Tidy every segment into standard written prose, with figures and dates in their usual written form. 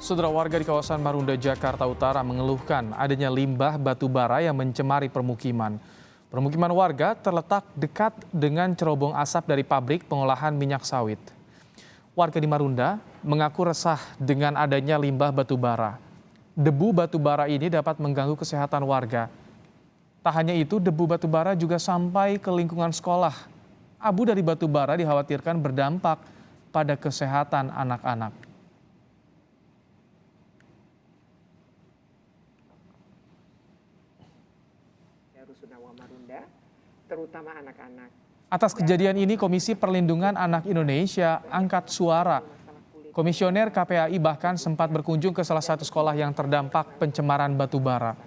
Saudara warga di kawasan Marunda, Jakarta Utara mengeluhkan adanya limbah batu bara yang mencemari permukiman. Permukiman warga terletak dekat dengan cerobong asap dari pabrik pengolahan minyak sawit. Warga di Marunda mengaku resah dengan adanya limbah batu bara. Debu batu bara ini dapat mengganggu kesehatan warga. Tak hanya itu, debu batu bara juga sampai ke lingkungan sekolah. Abu dari batu bara dikhawatirkan berdampak pada kesehatan anak-anak. Rusunawa Marunda, terutama anak-anak. Atas kejadian ini, Komisi Perlindungan Anak Indonesia angkat suara. Komisioner KPAI bahkan sempat berkunjung ke salah satu sekolah yang terdampak pencemaran batu bara.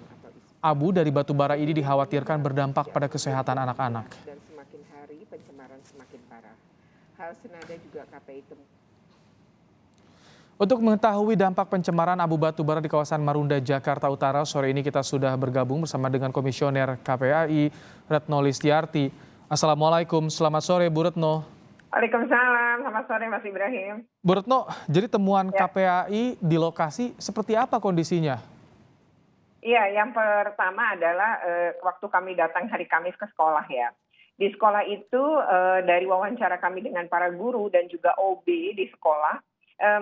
Abu dari batu bara ini dikhawatirkan berdampak pada kesehatan anak-anak. Dan semakin hari pencemaran semakin parah. Hal senada juga KPI Untuk mengetahui dampak pencemaran abu batu bara di kawasan Marunda, Jakarta Utara, sore ini kita sudah bergabung bersama dengan Komisioner KPAI, Retno Listiarti. Assalamualaikum, selamat sore Bu Retno. Waalaikumsalam, selamat sore Mas Ibrahim. Bu Retno, jadi temuan KPAI di lokasi seperti apa kondisinya? Iya, yang pertama adalah waktu kami datang hari Kamis ke sekolah ya. Di sekolah itu dari wawancara kami dengan para guru dan juga OB di sekolah,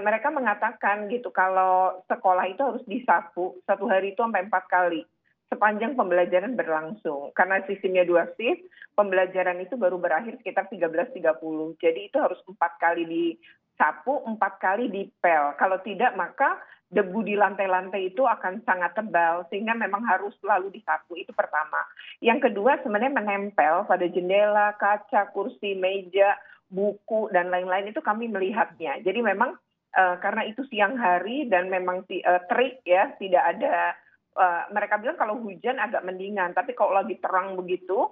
mereka mengatakan gitu kalau sekolah itu harus disapu satu hari itu sampai 4 kali sepanjang pembelajaran berlangsung. Karena sistemnya 2 shift, pembelajaran itu baru berakhir sekitar 13.30. Jadi itu harus 4 kali disapu, 4 kali dipel. Kalau tidak maka debu di lantai-lantai itu akan sangat tebal sehingga memang harus selalu disapu. Itu pertama. Yang kedua sebenarnya menempel pada jendela, kaca, kursi, meja, buku dan lain-lain itu kami melihatnya. Jadi memang karena itu siang hari dan memang terik ya, tidak ada mereka bilang kalau hujan agak mendingan, tapi kalau lagi terang begitu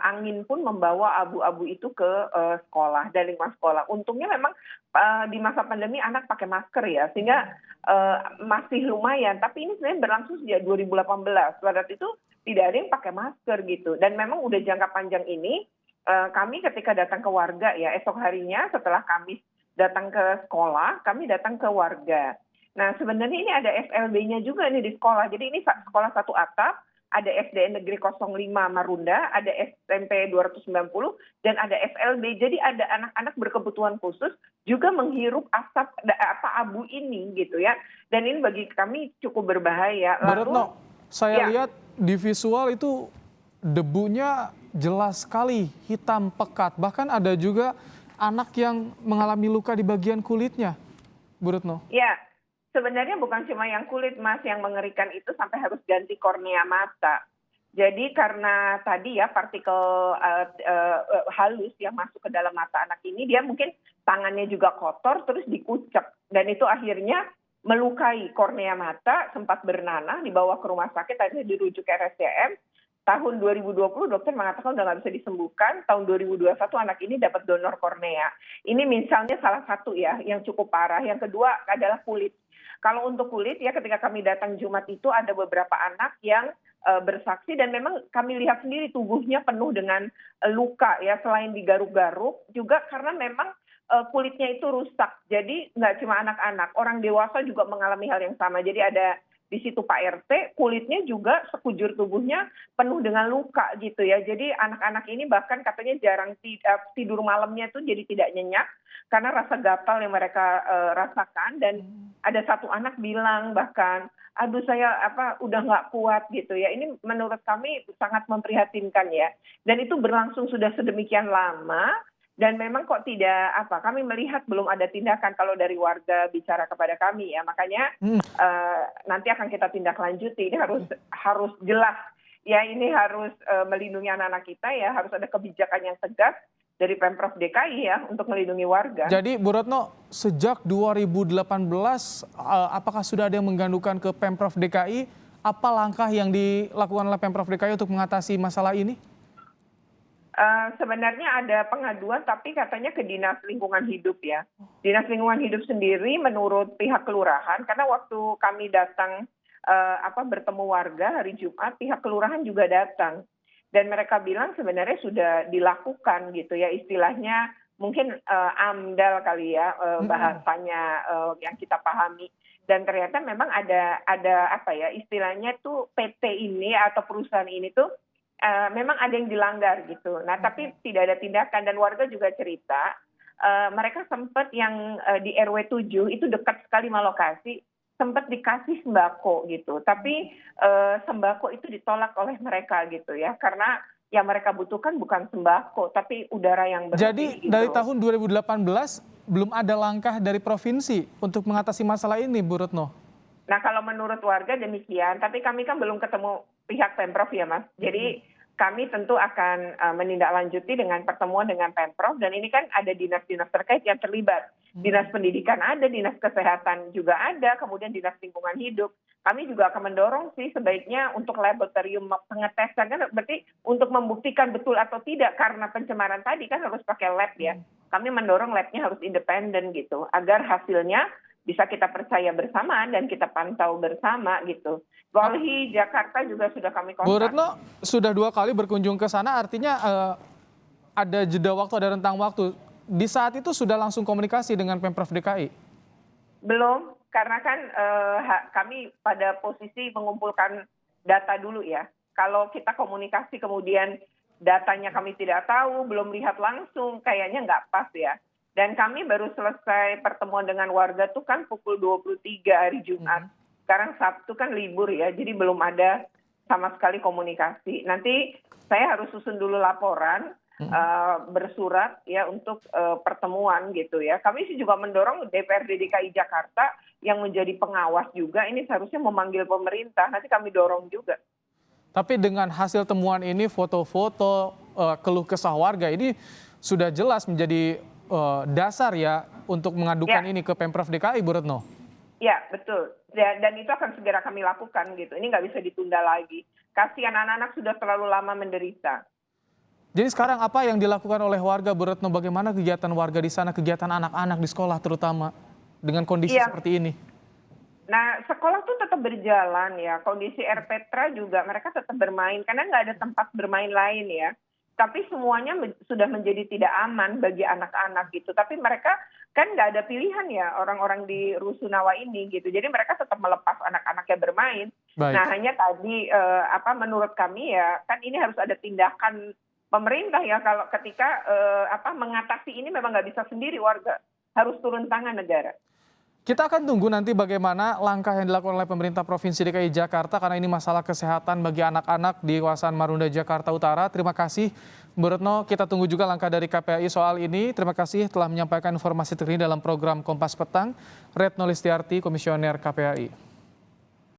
angin pun membawa abu-abu itu ke sekolah dan lingkungan sekolah. Untungnya memang di masa pandemi anak pakai masker ya, sehingga masih lumayan. Tapi ini sebenarnya berlangsung sejak 2018. Pada saat itu tidak ada yang pakai masker gitu. Dan memang udah jangka panjang ini kami ketika datang ke warga ya, esok harinya setelah kami datang ke sekolah, kami datang ke warga. Nah sebenarnya ini ada SLB-nya juga nih di sekolah. Jadi ini sekolah satu atap, ada SDN Negeri 05 Marunda, ada SMP 290, dan ada SLB. Jadi ada anak-anak berkebutuhan khusus juga menghirup asap abu ini gitu ya. Dan ini bagi kami cukup berbahaya. Bu Retno, saya lihat di visual itu debunya jelas sekali, hitam pekat. Bahkan ada juga anak yang mengalami luka di bagian kulitnya, Bu Retno. Ya, sebenarnya bukan cuma yang kulit Mas, yang mengerikan itu sampai harus ganti kornea mata. Jadi karena tadi ya partikel halus yang masuk ke dalam mata anak ini, dia mungkin tangannya juga kotor terus dikucek. Dan itu akhirnya melukai kornea mata, sempat bernanah, dibawa ke rumah sakit, akhirnya dirujuk ke RSCM. Tahun 2020 dokter mengatakan udah nggak bisa disembuhkan. Tahun 2021 anak ini dapat donor kornea. Ini misalnya salah satu ya yang cukup parah. Yang kedua adalah kulit. Kalau untuk kulit ya ketika kami datang Jumat itu ada beberapa anak yang bersaksi dan memang kami lihat sendiri tubuhnya penuh dengan luka ya, selain digaruk-garuk juga karena memang kulitnya itu rusak. Jadi nggak cuma anak-anak, orang dewasa juga mengalami hal yang sama. Jadi ada di situ Pak RT, kulitnya juga sekujur tubuhnya penuh dengan luka gitu ya. Jadi anak-anak ini bahkan katanya jarang tidur malamnya itu jadi tidak nyenyak karena rasa gatal yang mereka rasakan. Dan ada satu anak bilang bahkan, aduh saya udah nggak kuat gitu ya. Ini menurut kami sangat memprihatinkan ya. Dan itu berlangsung sudah sedemikian lama. Dan memang kok tidak kami melihat belum ada tindakan kalau dari warga bicara kepada kami ya, makanya nanti akan kita tindak lanjuti. Ini harus jelas ya, ini harus melindungi anak-anak kita ya, harus ada kebijakan yang tegas dari Pemprov DKI ya untuk melindungi warga. Jadi Bu Retno, sejak 2018 apakah sudah ada yang menggandukan ke Pemprov DKI? Apa langkah yang dilakukan oleh Pemprov DKI untuk mengatasi masalah ini? Sebenarnya ada pengaduan tapi katanya ke Dinas Lingkungan Hidup ya. Dinas Lingkungan Hidup sendiri menurut pihak kelurahan, karena waktu kami datang bertemu warga hari Jumat, pihak kelurahan juga datang. Dan mereka bilang sebenarnya sudah dilakukan gitu ya, istilahnya mungkin AMDAL kali ya bahasanya yang kita pahami. dan ternyata memang ada apa ya istilahnya tuh PT ini atau perusahaan ini tuh memang ada yang dilanggar gitu. Nah tapi tidak ada tindakan dan warga juga cerita mereka sempat yang di RW 7 itu dekat sekali sama lokasi sempat dikasih sembako gitu. Tapi sembako itu ditolak oleh mereka gitu ya karena yang mereka butuhkan bukan sembako tapi udara yang bersih. Jadi gitu. dari tahun 2018 belum ada langkah dari provinsi untuk mengatasi masalah ini, Bu Retno? Nah kalau menurut warga demikian, tapi kami kan belum ketemu pihak Pemprov ya Mas. Jadi kami tentu akan menindaklanjuti dengan pertemuan dengan Pemprov dan ini kan ada dinas-dinas terkait yang terlibat. Dinas pendidikan ada, dinas kesehatan juga ada, kemudian dinas lingkungan hidup. Kami juga akan mendorong sih sebaiknya untuk laboratorium pengetesan kan berarti untuk membuktikan betul atau tidak karena pencemaran tadi kan harus pakai lab ya. Kami mendorong labnya harus independen gitu agar hasilnya bisa kita percaya bersama dan kita pantau bersama gitu. Walhi Jakarta juga sudah kami kontak. Bu Retno sudah 2 kali berkunjung ke sana, artinya ada jeda waktu, ada rentang waktu. Di saat itu sudah langsung komunikasi dengan Pemprov DKI? Belum, karena kan kami pada posisi mengumpulkan data dulu ya. Kalau kita komunikasi kemudian datanya kami tidak tahu, belum lihat langsung, kayaknya nggak pas ya. Dan kami baru selesai pertemuan dengan warga tuh kan pukul 23 hari Jumat. Sekarang Sabtu kan libur ya, jadi belum ada sama sekali komunikasi. Nanti saya harus susun dulu laporan, bersurat ya untuk pertemuan gitu ya. Kami sih juga mendorong DPRD DKI Jakarta yang menjadi pengawas juga, ini seharusnya memanggil pemerintah, nanti kami dorong juga. Tapi dengan hasil temuan ini, foto-foto, keluh kesah warga ini sudah jelas menjadi dasar ya untuk mengadukan ini ke Pemprov DKI, Bu Retno? Ya, betul. Dan itu akan segera kami lakukan gitu. Ini nggak bisa ditunda lagi. Kasihan anak-anak sudah terlalu lama menderita. Jadi sekarang apa yang dilakukan oleh warga, Bu Retno? Bagaimana kegiatan warga di sana, kegiatan anak-anak di sekolah terutama dengan kondisi seperti ini? Nah, sekolah tuh tetap berjalan ya. Kondisi RPTRA juga mereka tetap bermain karena nggak ada tempat bermain lain ya. Tapi semuanya sudah menjadi tidak aman bagi anak-anak gitu. Tapi mereka kan nggak ada pilihan ya orang-orang di Rusunawa ini gitu. Jadi mereka tetap melepas anak-anaknya bermain. Baik. Nah, hanya tadi menurut kami ya kan ini harus ada tindakan pemerintah ya kalau ketika mengatasi ini memang nggak bisa sendiri warga. Harus turun tangan negara. Kita akan tunggu nanti bagaimana langkah yang dilakukan oleh pemerintah Provinsi DKI Jakarta karena ini masalah kesehatan bagi anak-anak di kawasan Marunda, Jakarta Utara. Terima kasih, Bu Retno. Kita tunggu juga langkah dari KPAI soal ini. Terima kasih telah menyampaikan informasi terkini dalam program Kompas Petang. Retno Listiarti, Komisioner KPAI.